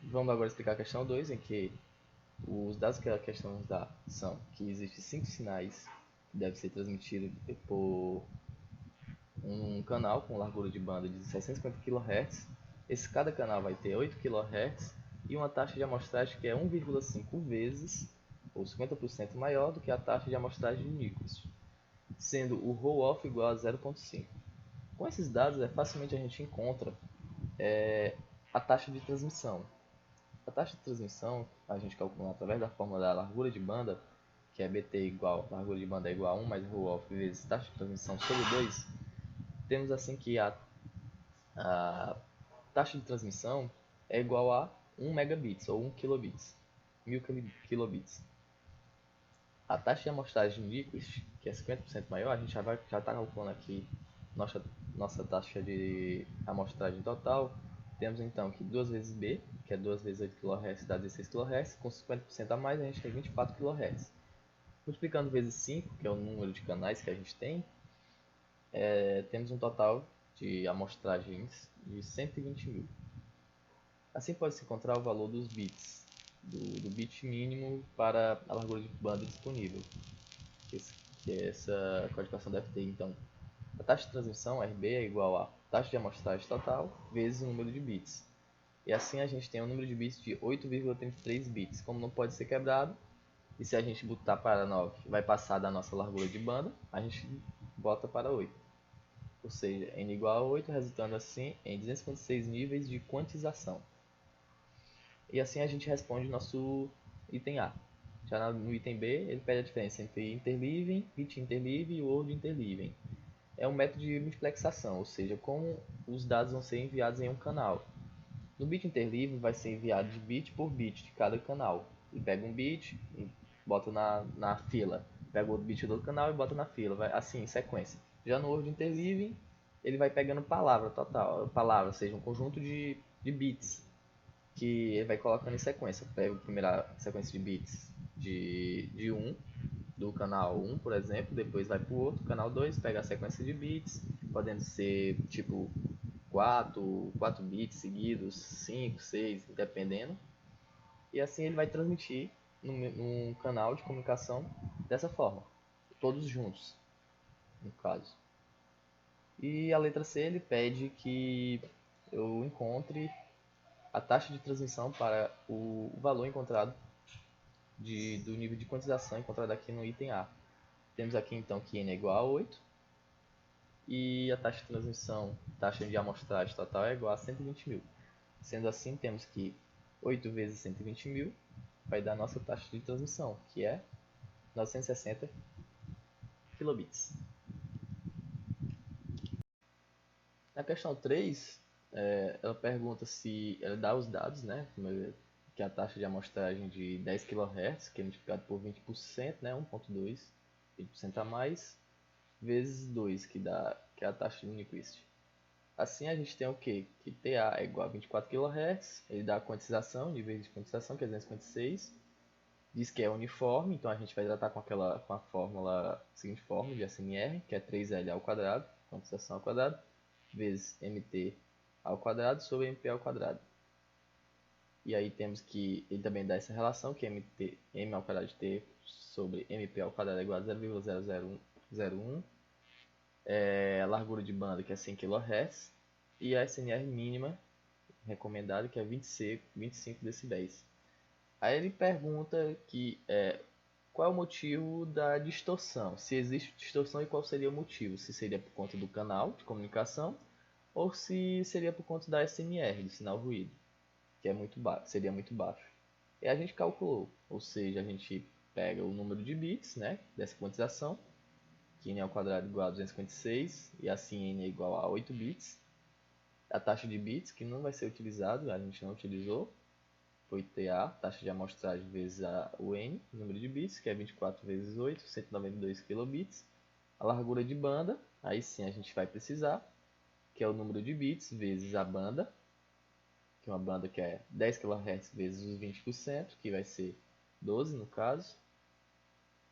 Vamos agora explicar a questão 2, em que os dados que a questão nos dá são que existem 5 sinais que devem ser transmitidos por um canal com largura de banda de 650 kHz. Cada canal vai ter 8 kHz e uma taxa de amostragem que é 1,5 vezes, ou 50% maior do que a taxa de amostragem de Nyquist, sendo o roll-off igual a 0,5. Com esses dados, facilmente a gente encontra a taxa de transmissão. A taxa de transmissão a gente calcula através da fórmula da largura de banda, que é Bt igual, largura de banda é igual a 1 mais roll-off vezes taxa de transmissão sobre 2. Temos assim que a taxa de transmissão é igual a 1 megabits ou 1 kilobits, 1000 kilobits. A taxa de amostragem de Nyquist, que é 50% maior, a gente já está calculando aqui nossa taxa de amostragem total. Temos então que 2 vezes B, que é 2 vezes 8 kHz dá 16 kHz, com 50% a mais a gente tem 24 kHz. Multiplicando vezes 5, que é o número de canais que a gente tem, temos um total de amostragens de 120 mil. Assim pode-se encontrar o valor dos bits, do bit mínimo para a largura de banda disponível, que essa codificação deve ter. Então, a taxa de transmissão, RB, é igual a taxa de amostragem total vezes o número de bits. E assim a gente tem um número de bits de 8,33 bits. Como não pode ser quebrado, e se a gente botar para 9, vai passar da nossa largura de banda, a gente bota para 8. Ou seja, n igual a 8, resultando assim em 256 níveis de quantização. E assim a gente responde nosso item A. Já no item B, ele pede a diferença entre interleaving, bit interleaving e word interleaving. É um método de multiplexação, ou seja, como os dados vão ser enviados em um canal. No bit interleaving vai ser enviado de bit por bit de cada canal. Ele pega um bit e bota na fila. Pega outro bit do outro canal e bota na fila. Vai assim, em sequência. Já no word interleaving, ele vai pegando palavra total. Palavra, ou seja, um conjunto de bits que ele vai colocando em sequência. Pega a primeira sequência de bits de 1, do canal 1, por exemplo, depois vai para o outro, canal 2, pega a sequência de bits, podendo ser tipo 4 bits seguidos, 5, 6, dependendo. E assim ele vai transmitir num canal de comunicação dessa forma, todos juntos, no caso. E a letra C ele pede que eu encontre a taxa de transmissão para o valor encontrado do nível de quantização encontrado aqui no item A. Temos aqui então que n é igual a 8 e a taxa de transmissão, taxa de amostragem total é igual a 120 mil. Sendo assim, temos que 8 vezes 120 mil vai dar a nossa taxa de transmissão, que é 960 kilobits. Na questão 3, ela pergunta se ela dá os dados, né, que é a taxa de amostragem de 10 kHz, que é multiplicado por 20%, né, 1.2, 20% a mais, vezes 2, que é a taxa de Nyquist. Assim a gente tem o que? Que TA é igual a 24 kHz, ele dá a quantização, nível de quantização, que é 256, diz que é uniforme, então a gente vai tratar com a fórmula, seguinte fórmula de SMR, que é 3L ao quadrado, quantização ao quadrado, vezes MT ao quadrado sobre MP ao quadrado. E aí temos que ele também dá essa relação, que M ao quadrado de T sobre MP ao quadrado é igual a 0,001, a largura de banda, que é 100 kHz, e a SNR mínima recomendada, que é 25 decibéis. Aí ele pergunta qual é o motivo da distorção, se existe distorção e qual seria o motivo, se seria por conta do canal de comunicação ou se seria por conta da SNR, do sinal ruído, que é muito baixo, seria muito baixo. E a gente calculou, ou seja, a gente pega o número de bits, né, dessa quantização, que n ao quadrado é igual a 256, e assim n é igual a 8 bits. A taxa de bits, que não vai ser utilizado, a gente não utilizou, foi TA, taxa de amostragem vezes o n, número de bits, que é 24 vezes 8, 192 kilobits. A largura de banda, aí sim a gente vai precisar, que é o número de bits vezes a banda, que é uma banda que é 10 kHz vezes os 20%, que vai ser 12 no caso.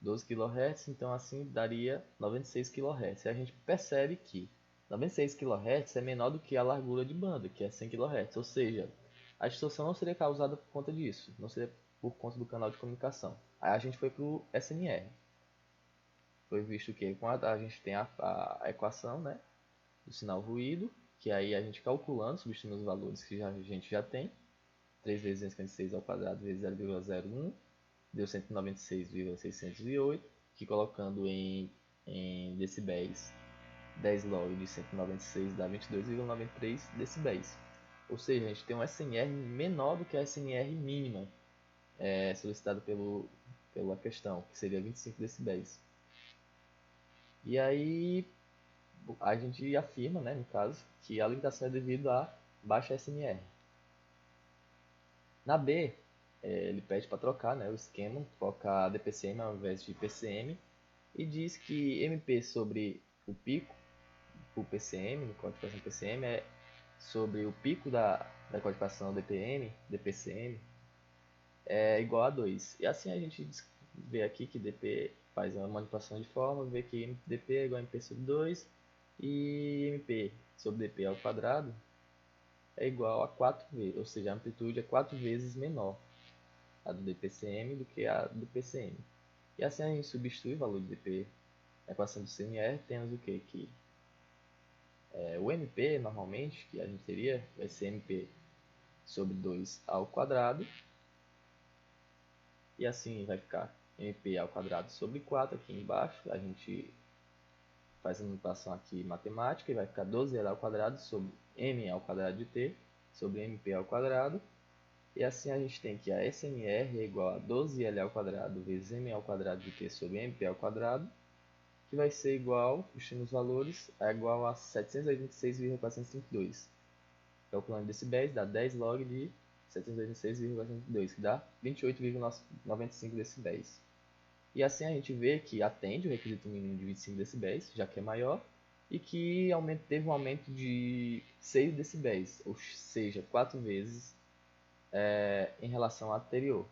12 kHz, então assim daria 96 kHz. E a gente percebe que 96 kHz é menor do que a largura de banda, que é 100 kHz. Ou seja, a distorção não seria causada por conta disso, não seria por conta do canal de comunicação. Aí a gente foi para o SNR. Foi visto que a gente tem a equação, né, do sinal ruído, que aí a gente calculando, substituindo os valores que a gente já tem, 3 vezes 256 ao quadrado vezes 0,01, deu 196,608, que colocando em decibéis, 10 log de 196 dá 22,93 decibéis. Ou seja, a gente tem um SNR menor do que a SNR mínima solicitada pela questão, que seria 25 decibéis. E aí a gente afirma, né, no caso, que a limitação é devido a baixa SNR. Na B, ele pede para trocar, né, o esquema, colocar DPCM ao invés de PCM, e diz que MP sobre o pico, o PCM, no codificação PCM, é sobre o pico da codificação DPM, DPCM, é igual a 2. E assim a gente vê aqui que DP faz uma manipulação de forma, vê que DP é igual a MP sobre 2 e MP sobre DP ao quadrado é igual a 4 vezes, ou seja, a amplitude é 4 vezes menor a do DPCM do que a do PCM. E assim a gente substitui o valor de DP na equação do CMR, temos o que? Que o MP normalmente, que a gente teria, vai ser MP sobre 2 ao quadrado, e assim vai ficar MP ao quadrado sobre 4 aqui embaixo, a gente faz a manipulação aqui matemática e vai ficar 12L ao quadrado sobre M ao quadrado de T sobre MP ao quadrado. E assim a gente tem que a SNR é igual a 12L ao quadrado vezes M ao quadrado de T sobre MP ao quadrado, que vai ser igual, puxando os valores, é igual a 786,452. Calculando decibéis, dá 10 log de 786,452, que dá 28,95 decibéis. E assim a gente vê que atende o requisito mínimo de 25 decibéis, já que é maior, e que teve um aumento de 6 decibéis, ou seja, 4 vezes em relação ao anterior.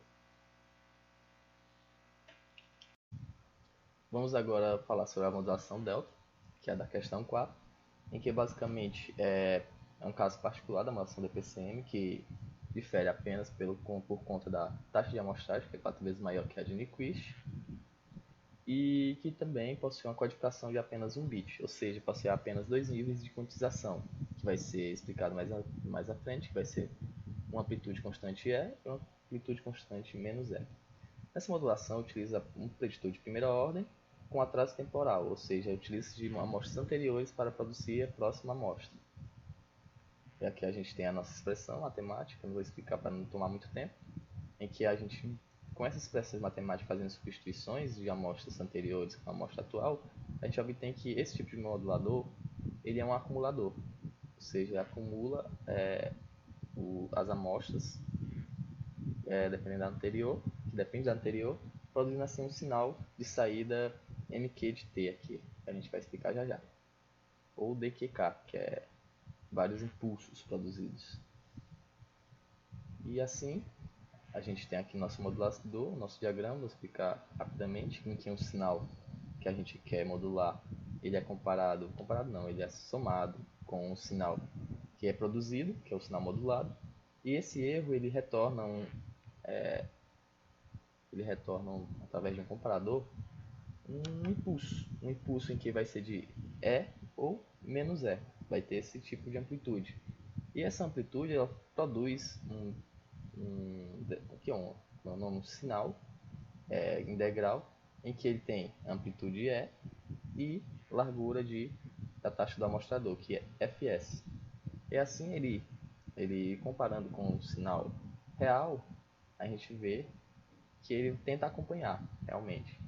Vamos agora falar sobre a modulação delta, que é da questão 4, em que basicamente é um caso particular da modulação DPCM, que difere apenas por conta da taxa de amostragem, que é 4 vezes maior que a de Nyquist, e que também possui uma codificação de apenas um bit, ou seja, possui apenas 2 níveis de quantização, que vai ser explicado mais à frente, que vai ser uma amplitude constante E e uma amplitude constante menos E. Essa modulação utiliza um preditor de primeira ordem com atraso temporal, ou seja, utiliza de amostras anteriores para produzir a próxima amostra. E aqui a gente tem a nossa expressão matemática, não vou explicar para não tomar muito tempo, em que a gente, com essas expressões matemáticas fazendo substituições de amostras anteriores com a amostra atual, a gente obtém que esse tipo de modulador ele é um acumulador, ou seja, acumula as amostras dependendo da anterior, que depende da anterior, produzindo assim um sinal de saída MQ de T aqui, que a gente vai explicar já já. Ou DQK, que é vários impulsos produzidos. E assim, a gente tem aqui nosso modulador, nosso diagrama, vou explicar rapidamente, em que um sinal que a gente quer modular, ele é comparado não, ele é somado com um sinal que é produzido, que é o sinal modulado, e esse erro ele retorna através de um comparador um impulso em que vai ser de E ou menos E, vai ter esse tipo de amplitude. E essa amplitude ela produz um sinal integral em que ele tem amplitude E e largura da taxa do amostrador, que é Fs. E assim ele comparando com o sinal real, a gente vê que ele tenta acompanhar realmente.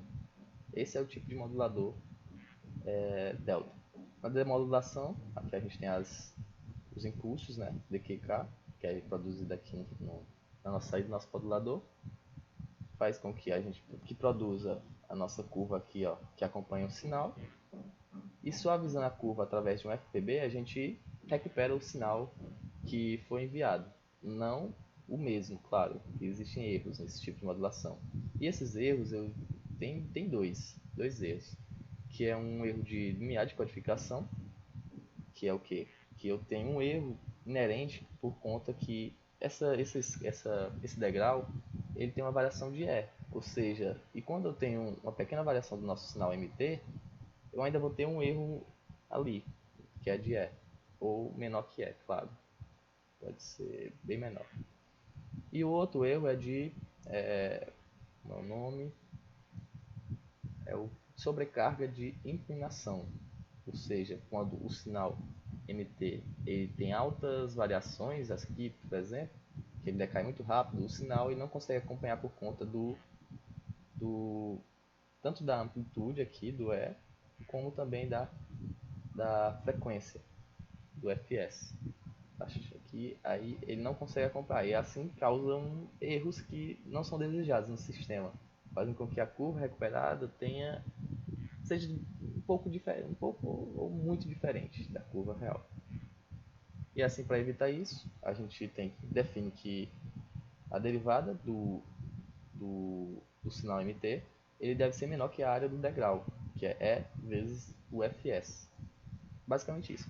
Esse é o tipo de modulador delta. Na demodulação, aqui a gente tem os impulsos, né, DQK, que é produzido aqui na nossa saída do nosso modulador, faz com que a gente produza a nossa curva aqui, ó, que acompanha o sinal, e suavizando a curva através de um FPB, a gente recupera o sinal que foi enviado. Não o mesmo, claro, existem erros nesse tipo de modulação. E esses erros, tem dois erros, que é um erro de limiar de codificação, que é o quê? Que eu tenho um erro inerente por conta que esse degrau ele tem uma variação de E, ou seja, e quando eu tenho uma pequena variação do nosso sinal MT, eu ainda vou ter um erro ali, que é de E, ou menor que E, claro, pode ser bem menor. E o outro erro é de, meu nome, é o sobrecarga de inclinação, ou seja, quando o sinal MT ele tem altas variações, aqui por exemplo, que ele decai muito rápido, o sinal ele não consegue acompanhar por conta do tanto da amplitude aqui do E, como também da frequência do fs. Aqui, aí ele não consegue acompanhar e assim causam erros que não são desejados no sistema, fazem com que a curva recuperada seja um pouco diferente, um pouco ou muito diferente da curva real. E assim, para evitar isso, a gente define que a derivada do sinal MT ele deve ser menor que a área do degrau, que é E vezes o Fs. Basicamente isso.